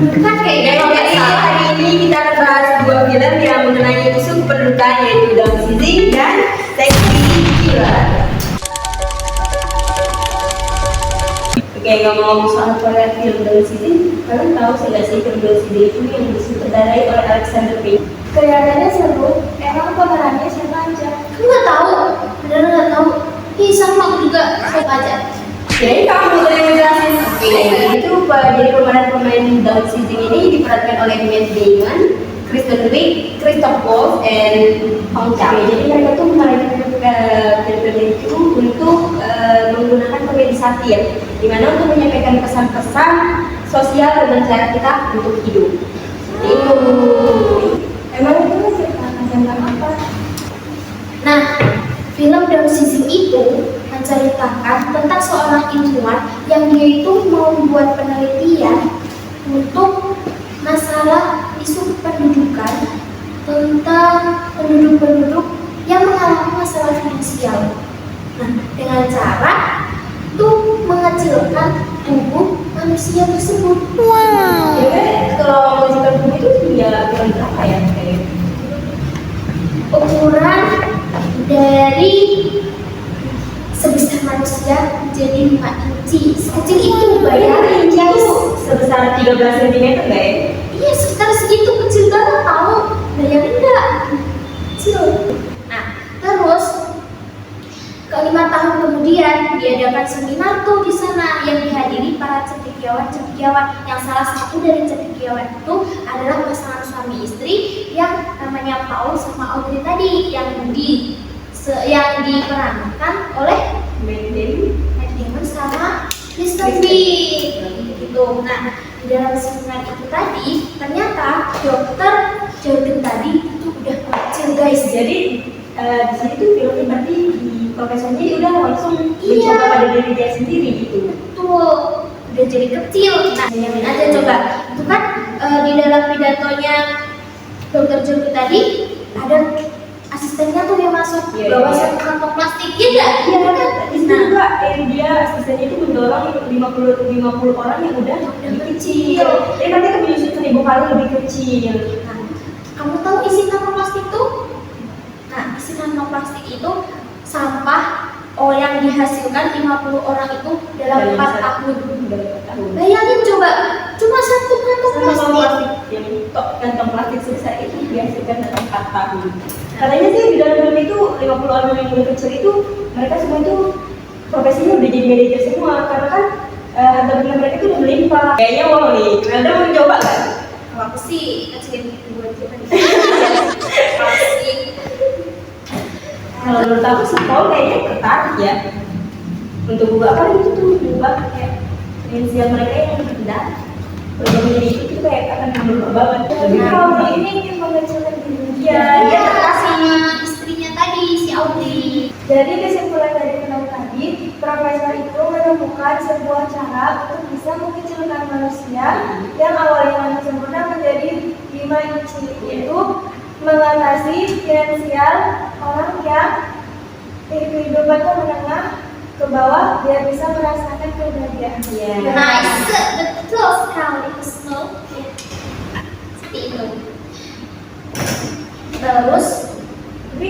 Kan kayak Jadi hari ini kita akan bahas dua film yang mengenai isu kependudukan, yaitu Down syndrome dan Sexy Killer. Oke, ngomong-ngomong soal film Down syndrome, kalian tahu nggak sih film Down syndrome itu yang disutradarai oleh Alexander Payne? kelihatannya seru. Emang pemerannya siapa aja? Aku nggak tahu. Beneran nggak tahu. Ih, sama aku juga siapa aja. Jadi kamu boleh menjelasin? Oke, itu jadi pemain Down syndrome ini diperankan oleh Matt Damon, Kristen Wiig, Christoph Waltz, dan Hong Chau. Jadi mereka tuh merancang film itu untuk menggunakan komedi satir, di mana untuk menyampaikan pesan-pesan sosial dan cara kita untuk hidup. Itu. Emang itu ceritakan tentang apa? Nah, film Down syndrome itu menceritakan tentang seorang ilmuwan yang dia itu mau membuat penelitian untuk masalah isu kependudukan tentang penduduk-penduduk yang mengalami masalah finansial. Nah, dengan cara itu mengecilkan tubuh manusia tersebut. Jadi kalau mengecilkan tubuh itu ya film berapa ya? Ukuran dari sebesar manusia menjadi 5 inci. Sekecil itu bayangin, Itu sebesar 13 cm nggak ya? Iya, sekitar segitu, kecil banget tahu. Bayangin nggak? Kecil. Nah, terus ke 5 tahun kemudian diadakan seminar tuh di sana yang dihadiri para cendekiawan yang salah satu dari cendekiawan itu adalah pasangan suami istri yang namanya Paul sama Audrey tadi yang diperankan oleh Matt Damon sama Kristen Wiig gitu. Nah, di dalam seminar itu tadi ternyata dokter Jordan tadi itu udah kecil guys. Jadi di sini tuh filmnya berarti di profesornya dia udah langsung Iya. mencoba pada diri dia sendiri gitu. Betul, udah jadi kecil. Nah, bayangin aja coba, itu kan di dalam pidatonya dokter Jordan tadi ada asistennya tuh yang masuk Iya, bawa iya. satu kantong plastik, ya nggak? Iya kan? Di situ juga dia asistennya itu mendorong 50 orang yang udah lebih kecil. Jadi nanti akan menyusut 1000 kali lebih kecil. Nah, kamu tahu isi kantong plastik tuh? Nah, isi kantong plastik itu sampah yang dihasilkan 50 orang itu dalam 4 tahun. Bayangin coba, cuma satu kantong plastik. Yang kantong plastik sebesar itu dihasilkan dalam 4 tahun. Katanya sih di dalam film itu 50 orang yang udah kecil itu mereka semua itu profesinya udah jadi manajer semua karena kan harta benda mereka itu udah melimpah. Kayaknya wow nih, Anda mau mencoba kan? Kalau aku sih kecilin buat kita nih. Plastik. Kalau menurut aku sih Paul kayaknya tertarik ya untuk ubah apa itu tuh ubah kayak finansial mereka yang rendah. Kalau menjadi itu kayak akan berubah banget. Lebih Nah, baik. ini ingin mengecilkan diri. Iya, Dia sama istrinya tadi, si Audrey. Jadi kesimpulan dari film tadi, profesor itu menemukan sebuah cara untuk bisa mengecilkan manusia yang awalnya manusia sempurna menjadi 5 inci, yaitu mengatasi finansial orang yang kehidupannya menengah ke bawah biar bisa merasakan kebahagiaan. Iya. Nice, betul sekali, Snow. Seperti itu. Terus, Tapi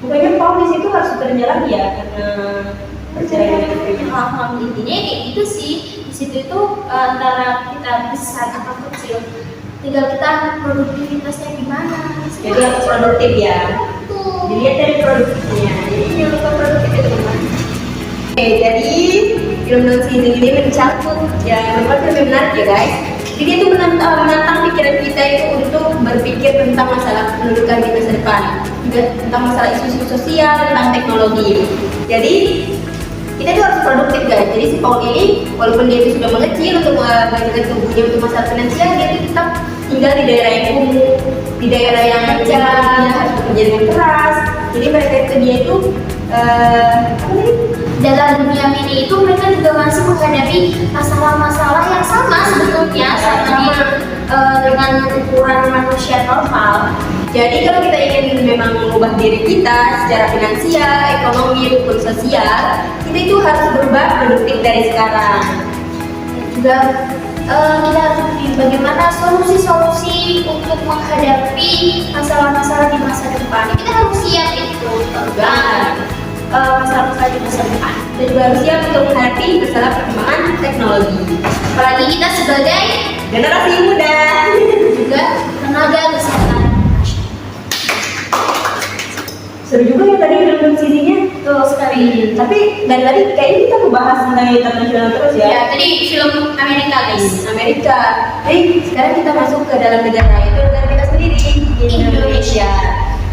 bukannya Paul di situ harus bekerja lagi ya karena perceraian itu. hal-hal intinya kayak gitu sih. Di situ itu antara kita besar atau kecil, tinggal kita produktivitasnya gimana. Jadi harus produktif ya. Betul. Dilihat dari produktifnya. Jadi yang lupa produktif itu teman. Oke, jadi film Down syndrome ini mencakup ya memang film yang menarik ya guys. Jadi dia tuh menantang pikiran kita itu untuk berpikir tentang masalah kependudukan di masa depan, juga tentang masalah isu-isu sosial, tentang teknologi. Jadi kita tuh harus produktif guys. Jadi si Paul ini walaupun dia itu sudah mengecil untuk menghasilkan tubuhnya untuk masalah finansial, dia itu tetap tinggal di daerah yang kumuh, di daerah yang dia harus bekerja dengan keras. Jadi mereka itu dia itu dalam dunia mini itu mereka juga masih menghadapi masalah-masalah yang sama sebetulnya dengan ukuran manusia normal. Jadi kalau kita ingin memang mengubah diri kita secara finansial, ekonomi maupun sosial, kita itu harus berubah produktif dari sekarang. Juga kita harus pikir bagaimana solusi-solusi untuk menghadapi masalah-masalah di masa depan. Kita harus siap itu tentang masalah-masalah di masa depan. Dan juga harus siap untuk menghadapi masalah perkembangan teknologi. Apalagi kita sebagai Generasi muda. juga tenaga kesehatan nasional. Seru juga ya tadi film sisinya. Betul sekali. Tapi dari tadi kayaknya kita membahas tentang internasional terus ya. Ya, tadi film Amerika guys. Amerika. Sekarang kita masuk ke dalam negara, itu negara kita sendiri, Indonesia.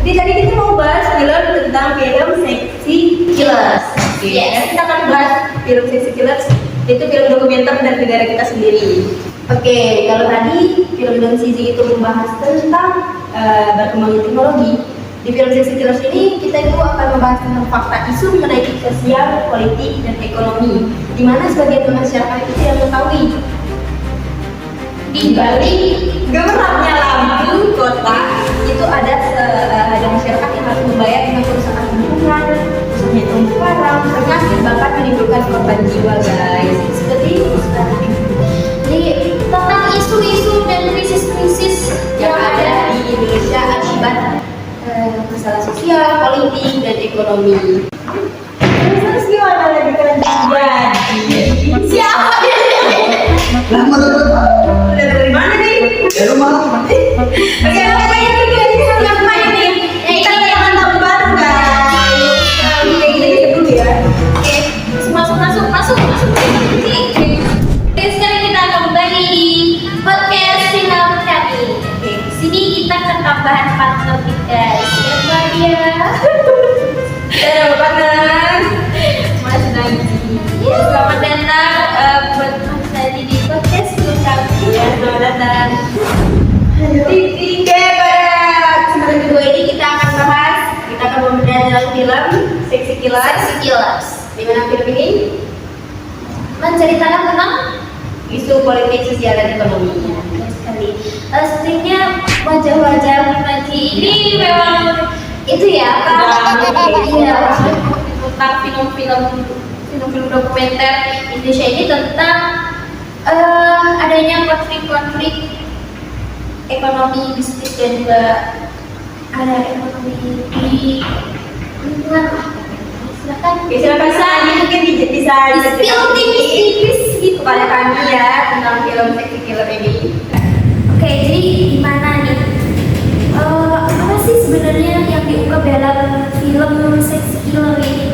Jadi tadi kita mau bahas film tentang film Sexy Killers. Yes. Kita akan bahas film Sexy Killers, itu film dokumenter dari negara kita sendiri. Oke, kalau tadi film Don Sisi itu membahas tentang berkembangnya teknologi, di film Sexy Killers ini kita itu akan membahas tentang fakta isu mengenai sosial, politik, dan ekonomi, di mana sebagian masyarakat itu tidak mengetahui di balik gemerlapnya lampu kota itu ada masyarakat yang harus membayar dengan kerusakan lingkungan, rusaknya terumbu karang, penyakit, bahkan menimbulkan korban jiwa guys. Seperti itu sekarang. Jadi tentang isu-isu dan krisis-krisis Yang ada di Indonesia akibat masalah sosial, politik, dan ekonomi. Terus gimana lagi kalian jadi? siapa dia? Lama Udah dari mana nih? dari rumah. Oke, pokoknya itu kita yang main nih. Kita kedatangan tamu baru guys. Oke, kita gitu dulu ya. Oke, masuk. Oke, sekarang kita akan kembali di podcast film kami. Oke, di sini kita akan tambahan partner kita. Siapa dia? Dadah partner. Mas Najib. Ya, selamat datang buat Mas Nadi di podcast film kami. Ya, selamat datang. Oke, pada kesempatan kedua ini kita akan membedah dalam film Sexy Killers. Sexy Killers. Di mana film ini Menceritakan tentang isu politik, sosial, dan ekonomi. sekali. Sepertinya wajah-wajah Naji ini memang itu ya Udah, iya tentang film-film dokumenter Indonesia ini tentang adanya konflik-konflik ekonomi, bisnis, dan juga ada ekonomi di lingkungan lah. Silakan Silakan saja mungkin bisa spill tipis-tipis gitu kepada kami ya tentang film Sexy Killer ini. Oke, jadi gimana nih? Apa sih sebenarnya yang diungkap dalam film Sexy Killer ini?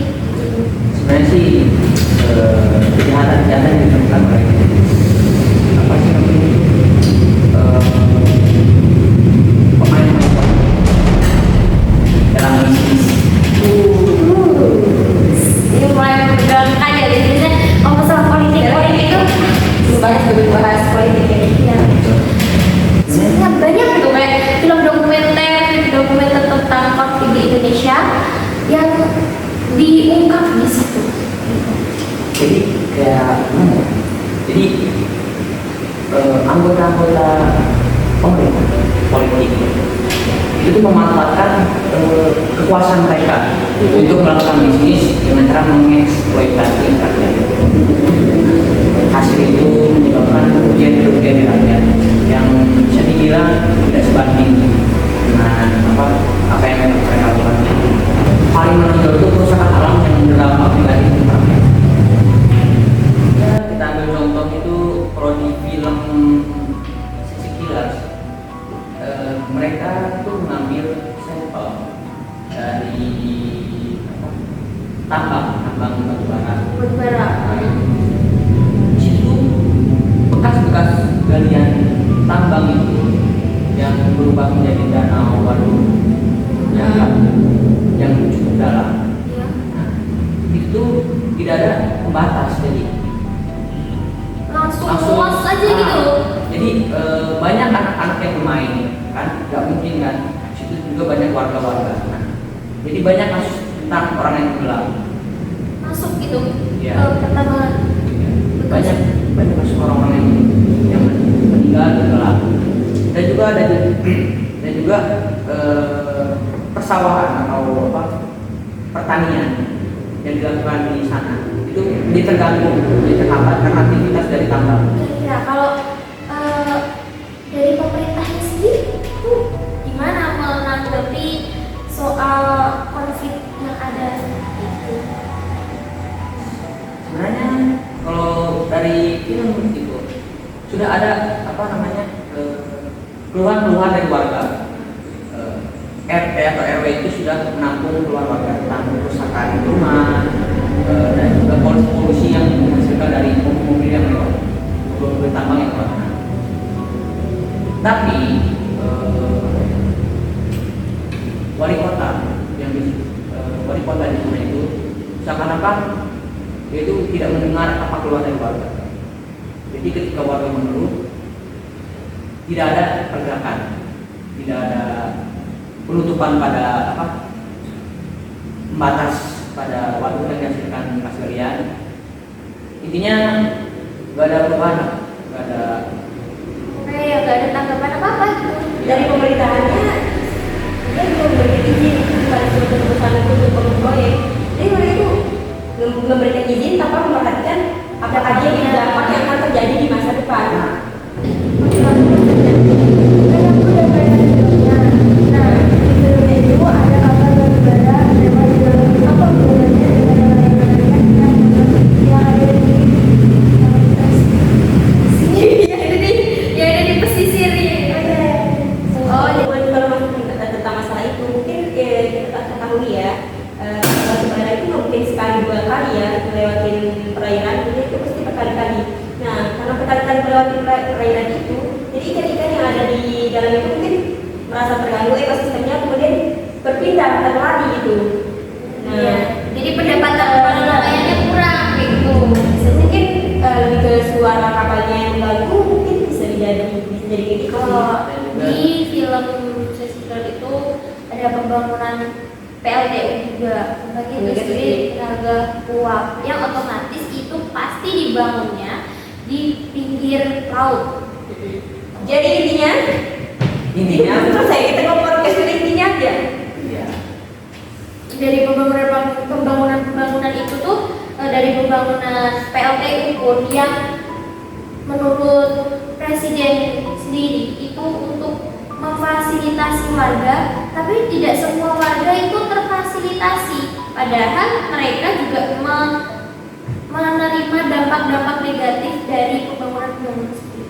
Sebenarnya sih kejahatan-kejahatan yang ditemukan oleh apa sih namanya pemain dalam bisnis. Ini mulai menegangkan ya, biasanya kalau masalah politik itu Bahas politik ini. ya. Sebenarnya banyak tuh kayak film dokumenter tentang konflik di Indonesia yang diungkap di situ. Jadi kayak mana ya? Jadi anggota-anggota pemerintah politik itu tuh memanfaatkan kekuasaan mereka untuk melakukan bisnis dengan cara mengeksploitasi rakyat. Hasil itu menyebabkan kerugian di rakyat yang bisa dibilang tidak sebanding dengan apa yang mereka lakukan. Paling menonjol itu kerusakan alam yang berdampak negatif untuk rakyat. Ya, kita ambil contoh itu kalau di film Sexy Killers, mereka itu mengambil sampel dari tambang batu bara. Beberapa. Di situ bekas-bekas galian tambang itu yang berubah menjadi danau waduk yang cukup dalam. Ya. Nah, itu tidak ada pembatas, jadi Langsung luas aja gitu. Jadi banyak anak-anak yang bermain kan, nggak mungkin kan. Situ juga banyak warga-warga. Nah, jadi banyak kasus tentang orang yang tenggelam. Masuk gitu. Ya. Pertambangan. Ya, banyak kasus orang-orang yang meninggal tenggelam. Dan juga persawahan atau pertanian yang dilakukan di sana itu terganggu, terhambat karena aktivitas dari tambang. Ya, kalau ada apa namanya keluhan-keluhan dari warga. RT atau RW itu sudah menampung keluhan warga tentang kerusakan rumah dan juga polusi yang dihasilkan dari mobil yang lewat, mobil tambang yang lewat. Tapi wali kota wali kota di sana itu seakan-akan dia itu tidak mendengar apa keluhan dari warga. Jadi ketika warga mengeluh, tidak ada pergerakan, tidak ada penutupan pada pembatas pada waduk yang dihasilkan pasirian. Intinya nggak ada perubahan, nggak ada tanggapan apa-apa gitu. Dari pemerintahannya dia belum memberikan izin pada suatu perusahaan itu untuk proyek. Jadi mereka itu memberikan izin tanpa memperhatikan apa aja yang dampak yang akan terjadi di masa depan. Perairan itu, jadi ikan-ikan yang ada di dalam itu mungkin merasa terganggu ekosistemnya, kemudian berpindah atau lari gitu. Nah, jadi pendapatan nelayannya kurang gitu. Mungkin lebih ke suara kapalnya yang mengganggu, mungkin bisa jadi kayak gitu. Kalau di film Sesitor itu ada pembangunan PLTU juga, pembangkit listrik tenaga uap, yang otomatis itu pasti dibangunnya di pinggir laut. Jadi intinya selesai kita ngomong ke intinya aja. Iya. Dari pembangunan itu tuh dari pembangunan PLTU pun yang menurut presiden sendiri itu untuk memfasilitasi warga, tapi tidak semua warga itu terfasilitasi. Padahal mereka juga menerima dampak-dampak negatif dari pembangunan tersebut.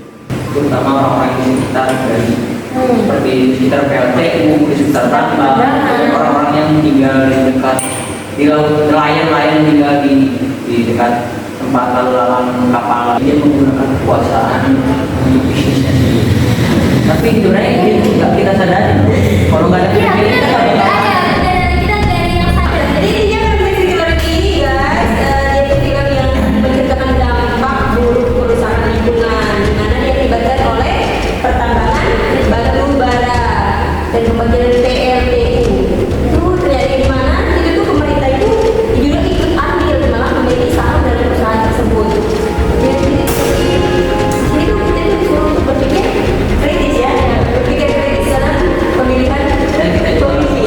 Terutama orang-orang di sekitar dari seperti di sekitar PLTU, di sekitar tambang, orang-orang yang tinggal di dekat di laut, nelayan tinggal di dekat tempat lalu lalang kapal, dia menggunakan kekuasaan untuk bisnisnya sendiri. Tapi sebenarnya ini nggak kita sadari, kalau nggak ada kita nggak bakal. Jadi intinya kan flexibility ini guys, jadi film yang menceritakan dampak buruk kerusakan lingkungan, di mana diakibatkan oleh pertambangan batu bara dan pembagian PLTU. Itu terjadi di mana? Itu tuh pemerintah itu juga ikut andil malah memiliki saham dalam perusahaan tersebut. Jadi ini tuh kita disuruh untuk berpikir kritis ya, berpikir kritis dalam pemilihan polisi.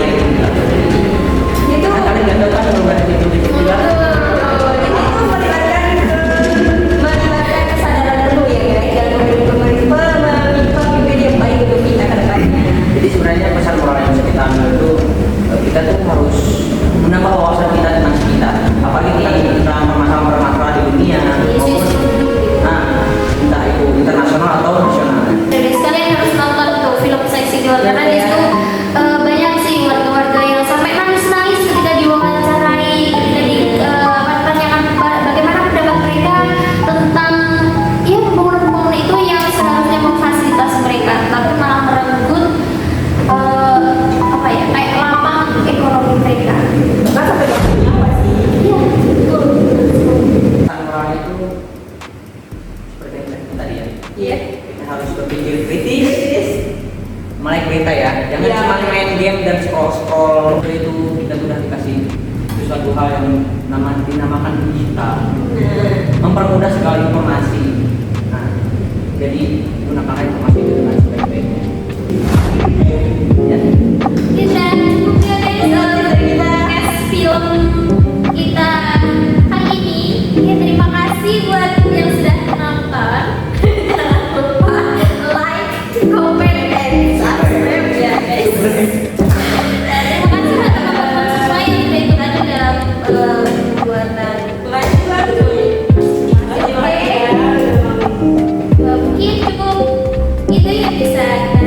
Itu Kalian nggak tahu kan kalau nggak ada itu melibatkan kesadaran penuh ya guys dalam pemimpin yang baik untuk kita ke depannya. Jadi sebenarnya pesan moral yang bisa kita ambil itu kita tuh harus menambah wawasan kita tentang sekitar, apalagi tentang permasalahan di dunia maupun entah itu internasional atau nasional. Jadi sekalian harus nonton tuh film Seksi Dua karena di situ banyak sih warga-warga yang sampai nangis-nangis ketika diwawancarai, ketika ditanyakan bagaimana pendapat mereka tentang pembangunan itu yang seharusnya memfasilitasi mereka, tapi malah merenggut kayak lapang ekonomi mereka. Bahkan sampai gak nyawa sih. Iya, betul. Pesan moral itu seperti yang kita tadi ya. Iya. Kita harus berpikir kritis, melek berita ya. Jangan Iya. cuma main game dan scroll itu kita sudah dikasih sesuatu hal yang dinamakan digital. Mempermudah sekali informasi. Nah, jadi gunakanlah informasi itu dengan sebaik-baiknya. Ya. Kita cukup ya guys podcast film kita kali ini. Ya, terima kasih buat yang sudah menonton. Jangan lupa like, comment, dan subscribe ya guys. Terima kasih buat teman-teman semua yang sudah ikutan dalam pembuatan Lanjut lagi. mungkin cukup itu yang bisa